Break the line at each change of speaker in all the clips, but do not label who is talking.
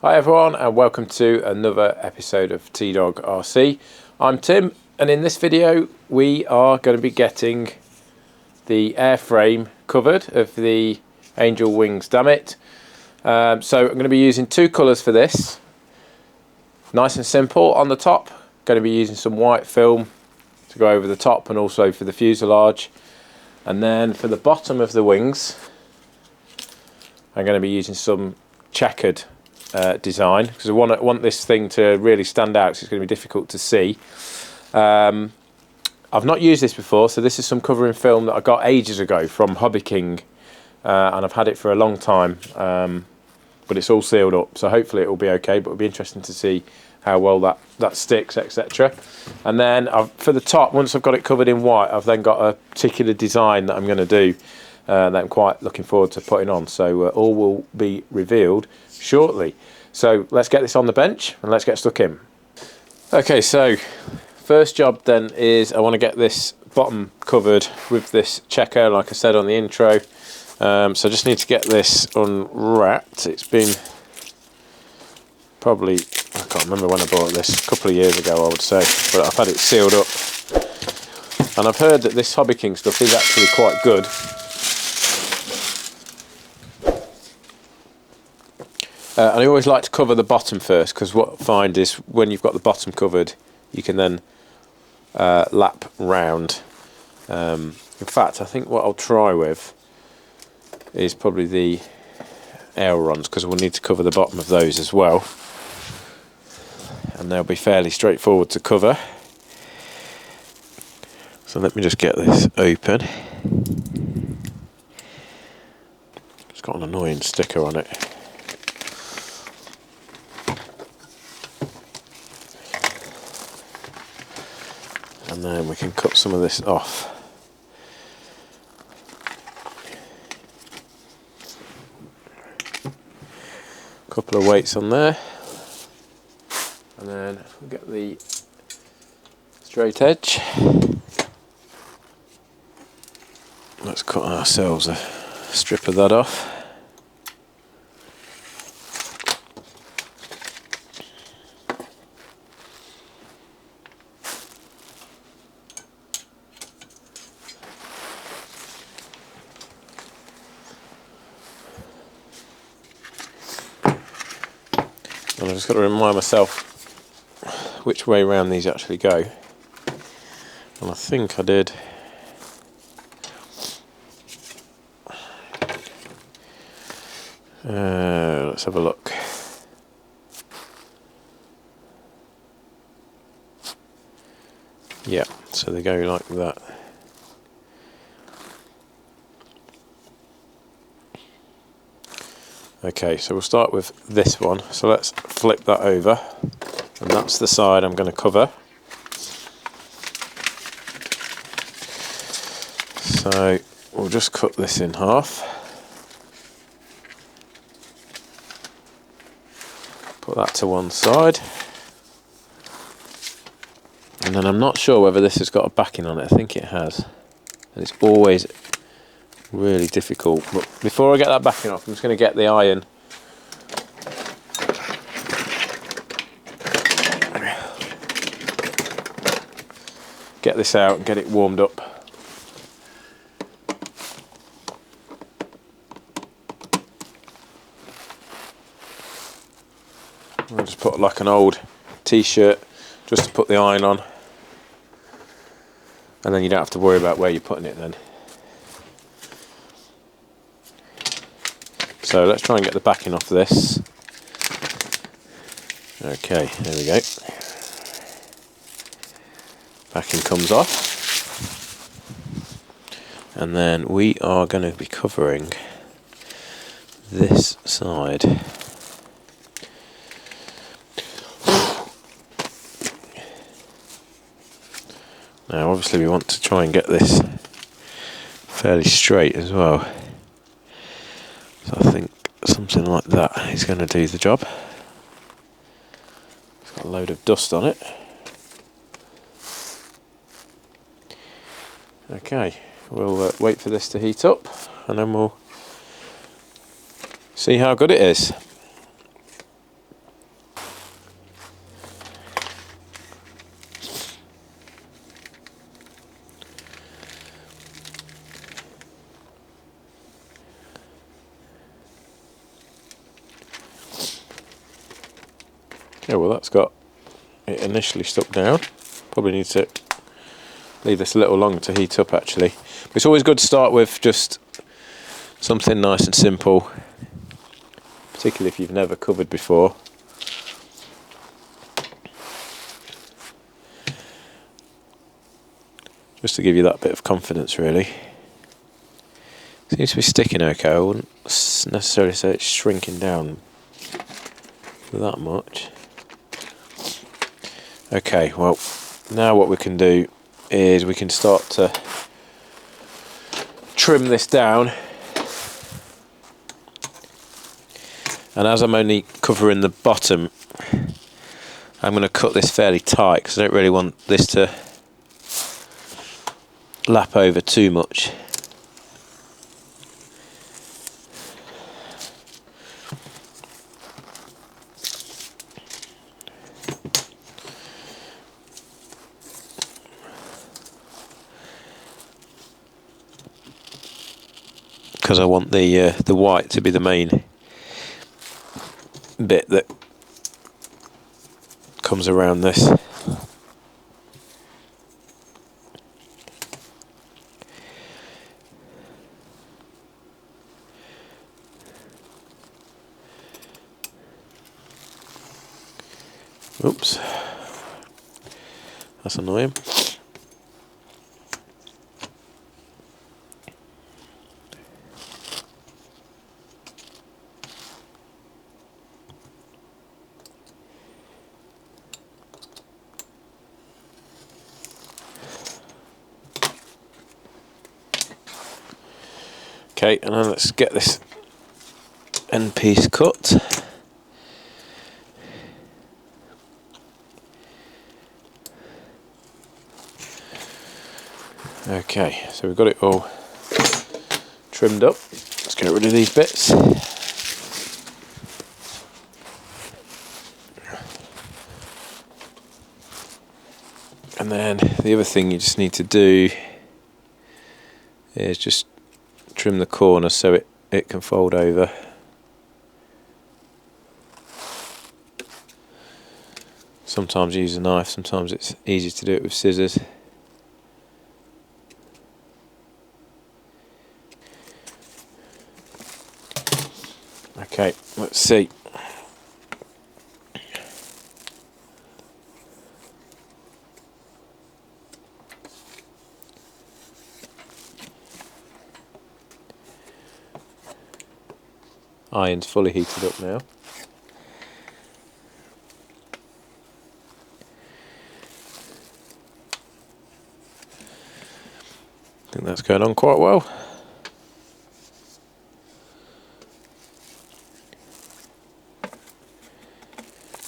Hi everyone and welcome to another episode of T-Dog RC. I'm Tim and in this video we are going to be getting the airframe covered of the Angelwings Dammit. So I'm going to be using two colours for this. Nice and simple. On the top, going to be using some white film to go over the top and also for the fuselage. And then for the bottom of the wings, I'm going to be using some checkered design because I want this thing to really stand out, so it's going to be difficult to see. I've not used this before, so this is some covering film that I got ages ago from Hobby King, and I've had it for a long time, but it's all sealed up, so hopefully it will be okay, but it'll be interesting to see how well that sticks, etc. And then for the top, once I've got it covered in white, I've then got a particular design that I'm going to do that I'm quite looking forward to putting on, so all will be revealed shortly. So let's get this on the bench and let's get stuck in. Okay, so first job then is I want to get this bottom covered with this checker, like I said on the intro. So I just need to get this unwrapped. It's been probably, I can't remember when I bought this, a couple of years ago I would say, but I've had it sealed up. And I've heard that this Hobby King stuff is actually quite good. And I always like to cover the bottom first, because what I find is when you've got the bottom covered, you can then lap round. In fact, I think what I'll try with is probably the ailerons, because we'll need to cover the bottom of those as well. And they'll be fairly straightforward to cover. So let me just get this open. It's got an annoying sticker on it. And then we can cut some of this off. Couple of weights on there. And then we'll get the straight edge. Let's cut ourselves a strip of that off. And I've just got to remind myself which way round these actually go. And I think I did. Let's have a look. Yeah, so they go like that. Okay, so we'll start with this one. So let's flip that over, and that's the side I'm going to cover. So we'll just cut this in half. Put that to one side. And then I'm not sure whether this has got a backing on it. I think it has. And it's always really difficult. But before I get that backing off, I'm just going to get the iron. Get this out and get it warmed up. I'll just put like an old t-shirt just to put the iron on, and then you don't have to worry about where you're putting it then. So let's try and get the backing off this. Okay, there we go. Backing comes off. And then we are going to be covering this side. Now obviously we want to try and get this fairly straight as well. So I think something like that is going to do the job. It's got a load of dust on it. Okay, we'll wait for this to heat up and then we'll see how good it is. Yeah, well, that's got it initially stuck down. Probably need to leave this a little longer to heat up, actually. But it's always good to start with just something nice and simple, particularly if you've never covered before. Just to give you that bit of confidence, really. Seems to be sticking okay. I wouldn't necessarily say it's shrinking down that much. Okay, well, now what we can do is we can start to trim this down. And as I'm only covering the bottom, I'm going to cut this fairly tight because I don't really want this to lap over too much. Because I want the white to be the main bit that comes around this. Oops, that's annoying. Okay, and then let's get this end piece cut. Okay, so we've got it all trimmed up. Let's get rid of these bits. And then the other thing you just need to do is just trim the corner so it can fold over. Sometimes you use a knife, sometimes it's easy to do it with scissors. Okay, let's see. Iron's fully heated up now. I think that's going on quite well.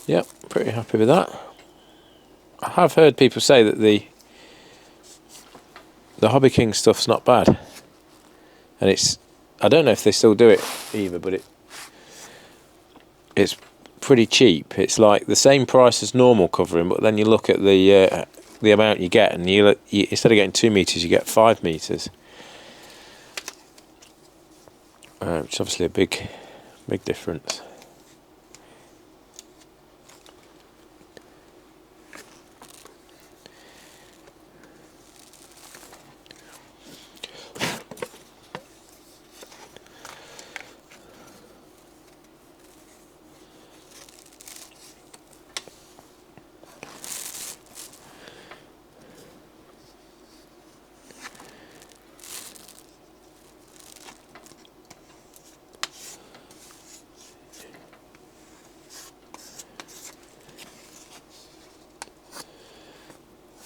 Yep, pretty happy with that. I have heard people say that the Hobby King stuff's not bad, and I don't know if they still do it either, but it's pretty cheap. It's like the same price as normal covering, but then you look at the amount you get, and you instead of getting 2 meters, you get 5 meters, which is obviously a big difference.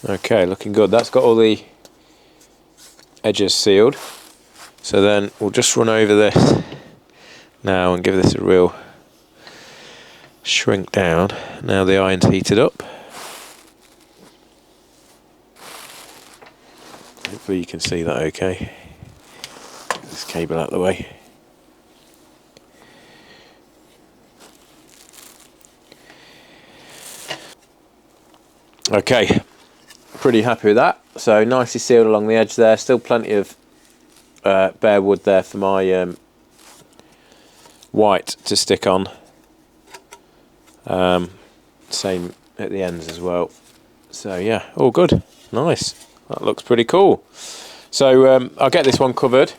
Okay, looking good. That's got all the edges sealed. So then we'll just run over this now and give this a real shrink down. Now the iron's heated up. Hopefully you can see that okay. Get this cable out of the way. Okay, pretty happy with that. So nicely sealed along the edge there. Still plenty of bare wood there for my white to stick on. same at the ends as well. So yeah, all good. Nice. That looks pretty cool. So I'll get this one covered.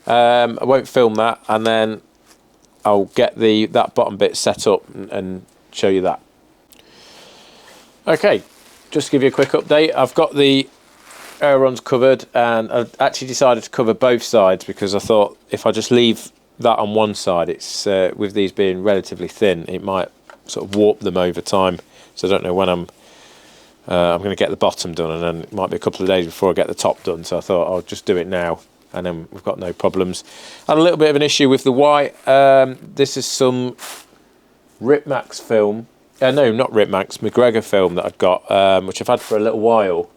I won't film that, and then I'll get that bottom bit set up and show you that. Okay, just to give you a quick update, I've got the ailerons covered, and I've actually decided to cover both sides because I thought if I just leave that on one side, it's with these being relatively thin, it might sort of warp them over time. So I don't know when I'm going to get the bottom done, and then it might be a couple of days before I get the top done. So I thought I'll just do it now, and then we've got no problems. I had a little bit of an issue with the white. This is some Ripmax film. No, not Ripmax, McGregor film that I've got, which I've had for a little while,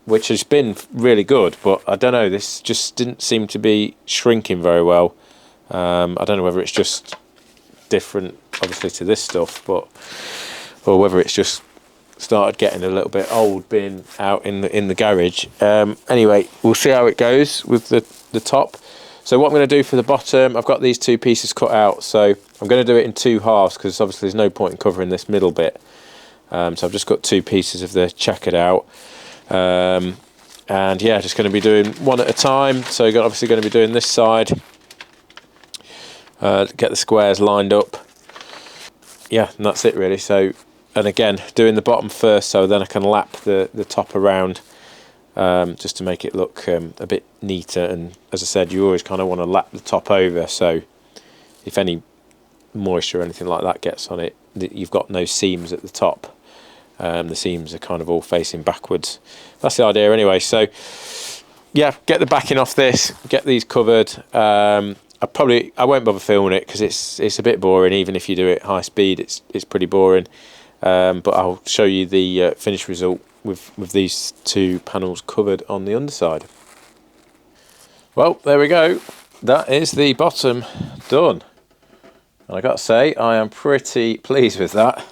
which has been really good. But I don't know, this just didn't seem to be shrinking very well. I don't know whether it's just different, obviously, to this stuff, or whether it's just started getting a little bit old being out in the garage. Anyway, we'll see how it goes with the top. So what I'm going to do for the bottom, I've got these two pieces cut out, so I'm going to do it in two halves because obviously there's no point in covering this middle bit. So I've just got two pieces of the checkered out, and yeah, just going to be doing one at a time. So you're obviously going to be doing this side, get the squares lined up. Yeah, and that's it really. So, and again, doing the bottom first, so then I can lap the top around, just to make it look a bit neater. And as I said, you always kind of want to lap the top over, so if any moisture or anything like that gets on it, you've got no seams at the top. The seams are kind of all facing backwards. That's the idea anyway. So yeah, get the backing off this, get these covered. I won't bother filming it because it's a bit boring. Even if you do it high speed, it's pretty boring. But I'll show you the finished result with these two panels covered on the underside. Well, there we go. That is the bottom done. And I got to say, I am pretty pleased with that.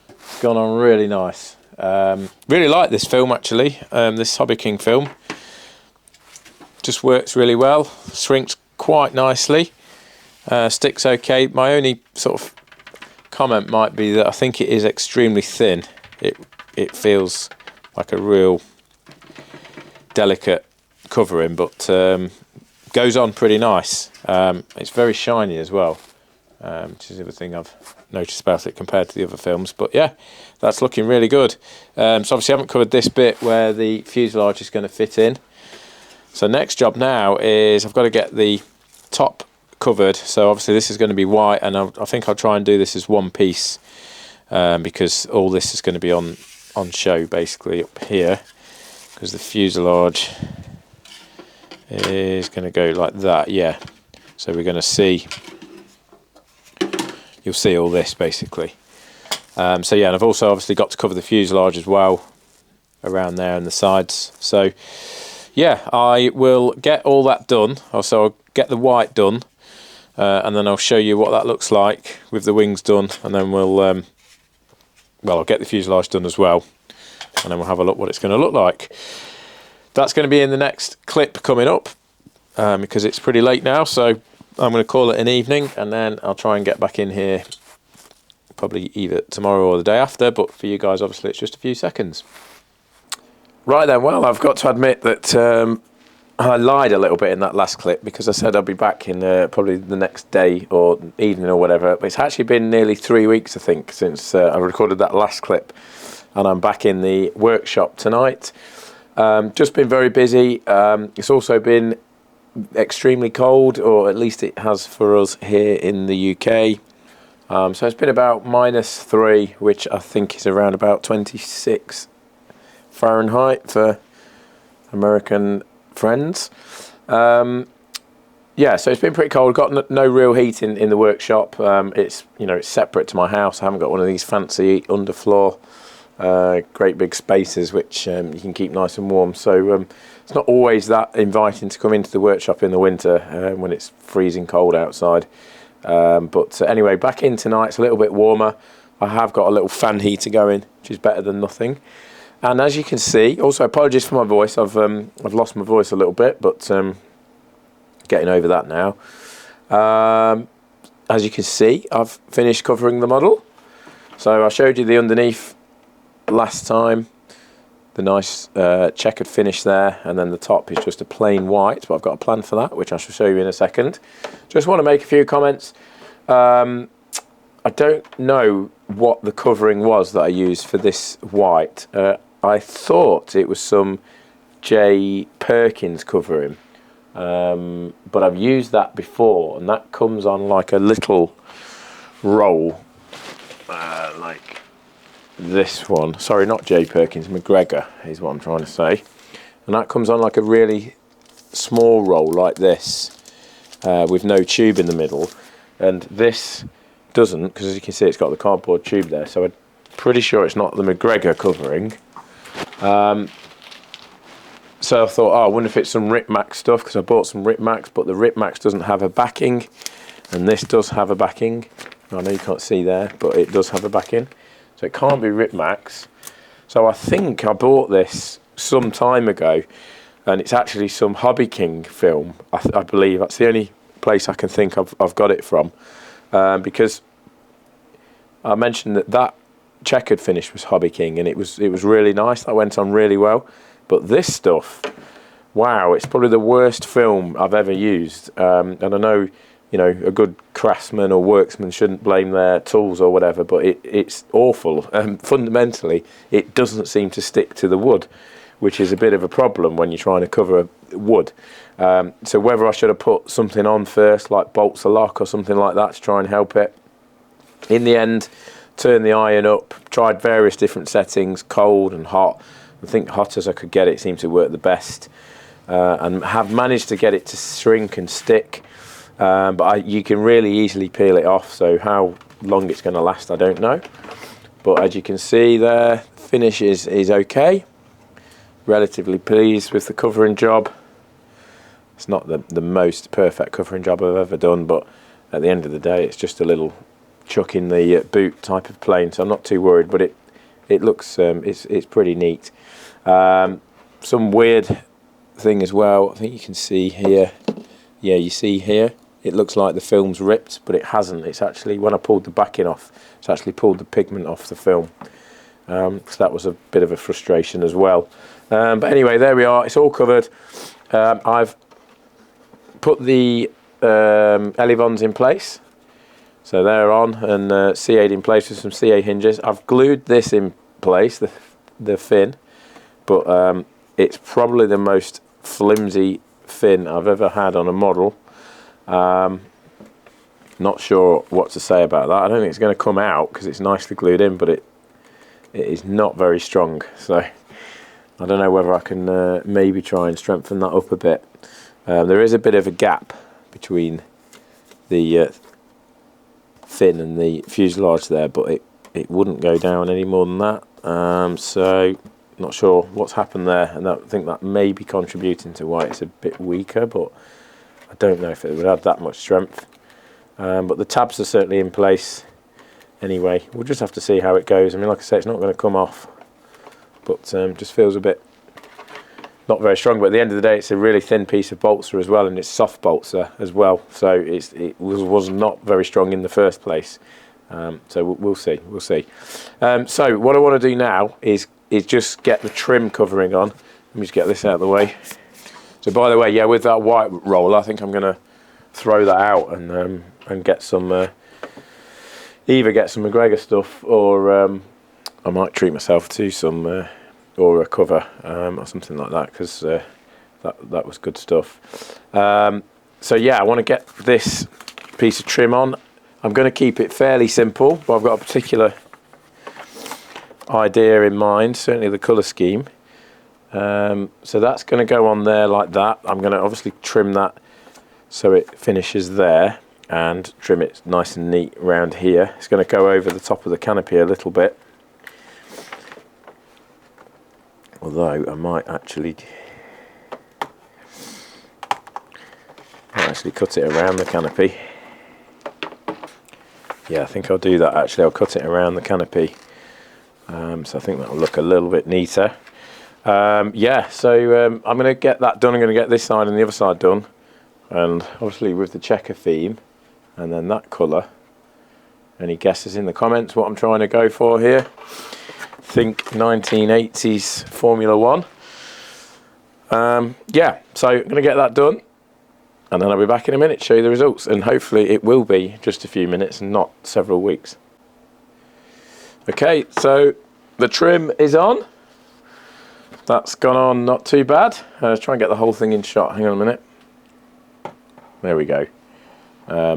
It's gone on really nice. Really like this film actually. This Hobby King film just works really well. Shrinks quite nicely. Sticks okay. My only sort of comment might be that I think it is extremely thin. It feels like a real delicate covering, but goes on pretty nice. It's very shiny as well, which is the other thing I've noticed about it compared to the other films. But yeah, that's looking really good. So obviously I haven't covered this bit where the fuselage is going to fit in. So next job now is I've got to get the top covered. So obviously this is going to be white, and I think I'll try and do this as one piece, because all this is going to be on show basically up here, because the fuselage is going to go like that. Yeah, so we're going to see, you'll see all this basically. So yeah, and I've also obviously got to cover the fuselage as well around there and the sides. So yeah, I will get all that done. Also, I'll get the white done, and then I'll show you what that looks like with the wings done, and then we'll I'll get the fuselage done as well, and then we'll have a look what it's going to look like. That's going to be in the next clip coming up, because it's pretty late now, so I'm going to call it an evening, and then I'll try and get back in here probably either tomorrow or the day after, but for you guys obviously it's just a few seconds. Right then, well, I've got to admit that I lied a little bit in that last clip, because I said I'll be back in probably the next day or evening or whatever. But it's actually been nearly 3 weeks, I think, since I recorded that last clip. And I'm back in the workshop tonight. Just been very busy. It's also been extremely cold, or at least it has for us here in the UK. So it's been about -3, which I think is around about 26 Fahrenheit for American friends. Yeah, so it's been pretty cold. Got no real heat in the workshop. It's separate to my house. I haven't got one of these fancy underfloor great big spaces which you can keep nice and warm. So it's not always that inviting to come into the workshop in the winter when it's freezing cold outside. But anyway, back in tonight. It's a little bit warmer. I have got a little fan heater going, which is better than nothing. And as you can see, also apologies for my voice. I've lost my voice a little bit, but getting over that now. As you can see, I've finished covering the model. So I showed you the underneath last time, the nice checkered finish there, and then the top is just a plain white, but I've got a plan for that, which I shall show you in a second. Just want to make a few comments. I don't know what the covering was that I used for this white. I thought it was some J. Perkins covering, but I've used that before, and that comes on like a little roll, like this one. Sorry, not J. Perkins, McGregor is what I'm trying to say. And that comes on like a really small roll like this, with no tube in the middle. And this doesn't, because as you can see it's got the cardboard tube there, so I'm pretty sure it's not the McGregor covering. So I thought, oh, I wonder if it's some Rip Max stuff, because I bought some Rip Max, but the Rip Max doesn't have a backing, and this does have a backing. I know you can't see there, but it does have a backing, so it can't be Rip Max. So I think I bought this some time ago, and it's actually some Hobby King film, I believe. That's the only place I can think I've got it from, because I mentioned that checkered finish was Hobby King, and it was really nice. That went on really well. But this stuff, wow, it's probably the worst film I've ever used. And I know, you know, a good craftsman or worksman shouldn't blame their tools or whatever, but it's awful. Fundamentally, it doesn't seem to stick to the wood, which is a bit of a problem when you're trying to cover wood. So whether I should have put something on first, like bolts of lock or something like that, to try and help it. In the end, turned the iron up, tried various different settings, cold and hot. I think hot as I could get it seemed to work the best, and have managed to get it to shrink and stick, but you can really easily peel it off, so how long it's going to last I don't know. But as you can see there, the finish is okay. Relatively pleased with the covering job. It's not the most perfect covering job I've ever done, but at the end of the day it's just a little chuck in the boot type of plane, so I'm not too worried. But it looks it's pretty neat. Some weird thing as well, I think you can see here, yeah, you see here it looks like the film's ripped, but it hasn't. It's actually, when I pulled the backing off, it's actually pulled the pigment off the film, so that was a bit of a frustration as well. But anyway, there we are, it's all covered. I've put the elevons in place, so they're on, and CA'd in place with some CA hinges. I've glued this in place, the fin, but it's probably the most flimsy fin I've ever had on a model. Not sure what to say about that. I don't think it's going to come out because it's nicely glued in, but it is not very strong, so I don't know whether I can maybe try and strengthen that up a bit. There is a bit of a gap between the fin and the fuselage there, but it wouldn't go down any more than that. So not sure what's happened there, and I think that may be contributing to why it's a bit weaker, but I don't know if it would have that much strength. But the tabs are certainly in place anyway. We'll just have to see how it goes. I mean, like I say, it's not going to come off, but just feels a bit not very strong. But at the end of the day, it's a really thin piece of balsa as well, and it's soft balsa as well, so it was not very strong in the first place. So we'll see. So what I want to do now is just get the trim covering on. Let me just get this out of the way. So by the way, yeah, with that white roll, I think I'm going to throw that out and get some, either get some McGregor stuff, or I might treat myself to some or a cover or something like that, because that was good stuff. So yeah, I want to get this piece of trim on. I'm going to keep it fairly simple, but I've got a particular idea in mind, certainly the colour scheme. So that's going to go on there like that. I'm going to obviously trim that so it finishes there, and trim it nice and neat around here. It's going to go over the top of the canopy a little bit, although I might actually cut it around the canopy. Yeah, I think I'll do that actually. I'll cut it around the canopy, so I think that'll look a little bit neater. Yeah, so I'm going to get that done. I'm going to get this side and the other side done, and obviously with the checker theme and then that colour, Any guesses in the comments what I'm trying to go for here? Think 1980s Formula One. Yeah, so I'm going to get that done, and then I'll be back in a minute to show you the results, and hopefully it will be just a few minutes and not several weeks. Okay, so the trim is on. That's gone on not too bad. Let's try and get the whole thing in shot. Hang on a minute. There we go.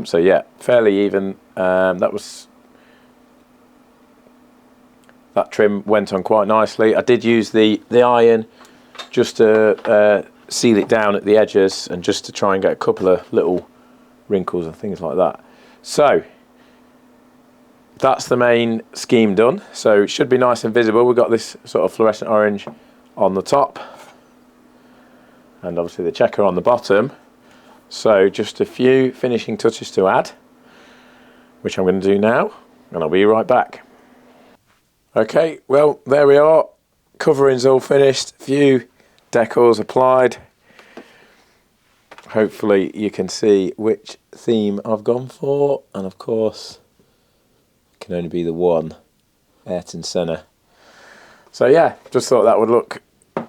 So yeah, fairly even. That trim went on quite nicely. I did use the iron just to seal it down at the edges and just to try and get a couple of little wrinkles and things like that. So that's the main scheme done. So it should be nice and visible. We've got this sort of fluorescent orange on the top and obviously the checker on the bottom. So just a few finishing touches to add, which I'm going to do now, and I'll be right back. Okay, well, there we are. Covering's all finished. A few decals applied. Hopefully you can see which theme I've gone for, and of course it can only be the one, Ayrton Senna. So yeah, just thought that would look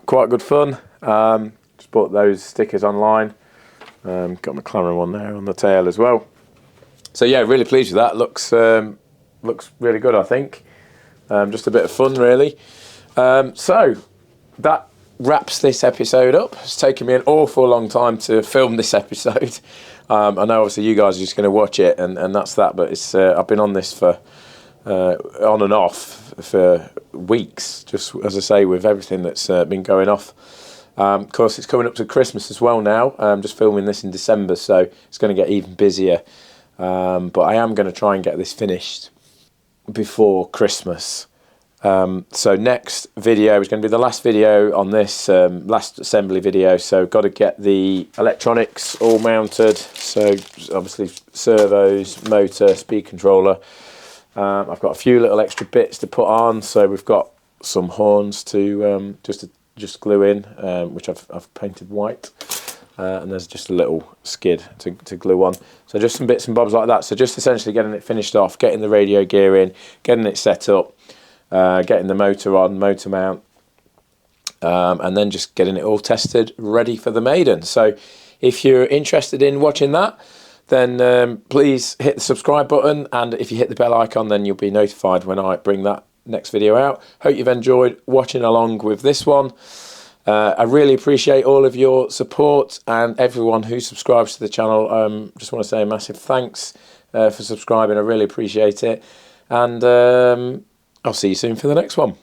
quite good fun. Just bought those stickers online. Got McLaren one there on the tail as well. So yeah, really pleased with that. Looks really good, I think. Just a bit of fun, really. So that wraps this episode up. It's taken me an awful long time to film this episode. I know obviously you guys are just going to watch it, and that's that. But it's I've been on this for on and off for weeks, just as I say, with everything that's been going off. Of course, it's coming up to Christmas as well now. I'm just filming this in December, so it's going to get even busier. But I am going to try and get this finished before Christmas. So next video is going to be the last video on this, last assembly video. So got to get the electronics all mounted. So obviously servos, motor, speed controller. I've got a few little extra bits to put on. So we've got some horns to just glue in, which I've painted white. And there's just a little skid to glue on. So just some bits and bobs like that. So just essentially getting it finished off, getting the radio gear in, getting it set up, getting the motor on, motor mount, and then just getting it all tested, ready for the maiden. So if you're interested in watching that, then please hit the subscribe button, and if you hit the bell icon, then you'll be notified when I bring that next video out. Hope you've enjoyed watching along with this one. I really appreciate all of your support, and everyone who subscribes to the channel. Just want to say a massive thanks for subscribing. I really appreciate it, and I'll see you soon for the next one.